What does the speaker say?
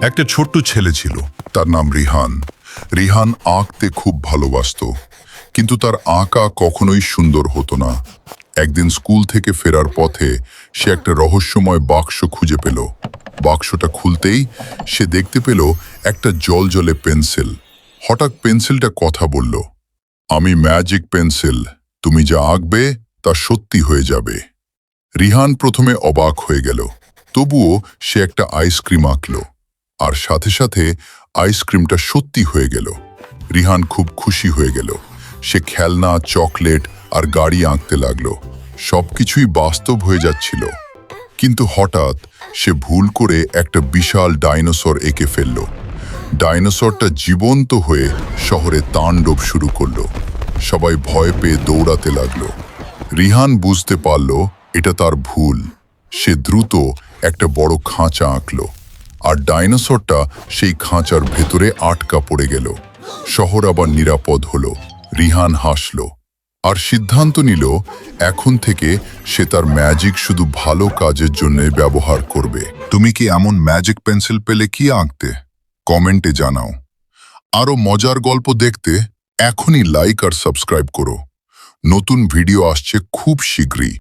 একটা ছোট্ট ছেলে ছিল, তার নাম রিহান। রিহান আঁকতে খুব ভালোবাসতো, কিন্তু তার আঁকা কখনোই সুন্দর হতো না। একদিন স্কুল থেকে ফেরার পথে সে একটা রহস্যময় বাক্স খুঁজে পেল। বাক্সটা খুলতেই সে দেখতে পেল একটা জলজলে পেন্সিল। হঠাৎ পেন্সিলটা কথা বলল, আমি ম্যাজিক পেন্সিল, তুমি যা আঁকবে তা সত্যি হয়ে যাবে। রিহান প্রথমে অবাক হয়ে গেল, তবুও সে একটা আইসক্রিম আঁকল, আর সাথে সাথে আইসক্রিমটা সত্যি হয়ে গেল। রিহান খুব খুশি হয়ে গেল। সে খেলনা, চকলেট আর গাড়ি আঁকতে লাগলো। সবকিছুই বাস্তব হয়ে যাচ্ছিল। কিন্তু হঠাৎ সে ভুল করে একটা বিশাল ডাইনোসর এঁকে ফেলল। ডাইনোসরটা জীবন্ত হয়ে শহরে তাণ্ডব শুরু করলো। সবাই ভয় পেয়ে দৌড়াতে লাগলো। রিহান বুঝতে পারল এটা তার ভুল। সে দ্রুত একটা বড় খাঁচা আঁকলো, আর ডাইনোসরটা সেই খাঁচার ভেতরে আটকা পড়ে গেল। শহর আবার নিরাপদ হলো। রিহান হাসল আর সিদ্ধান্ত নিল এখন থেকে সে তার ম্যাজিক শুধু ভালো কাজের জন্য ব্যবহার করবে। তুমি কি এমন ম্যাজিক পেন্সিল পেলে কি আঁকতে? কমেন্টে জানাও। আরও মজার গল্প দেখতে এখনই লাইক আর সাবস্ক্রাইব করো। নতুন ভিডিও আসছে খুব শীঘ্রই।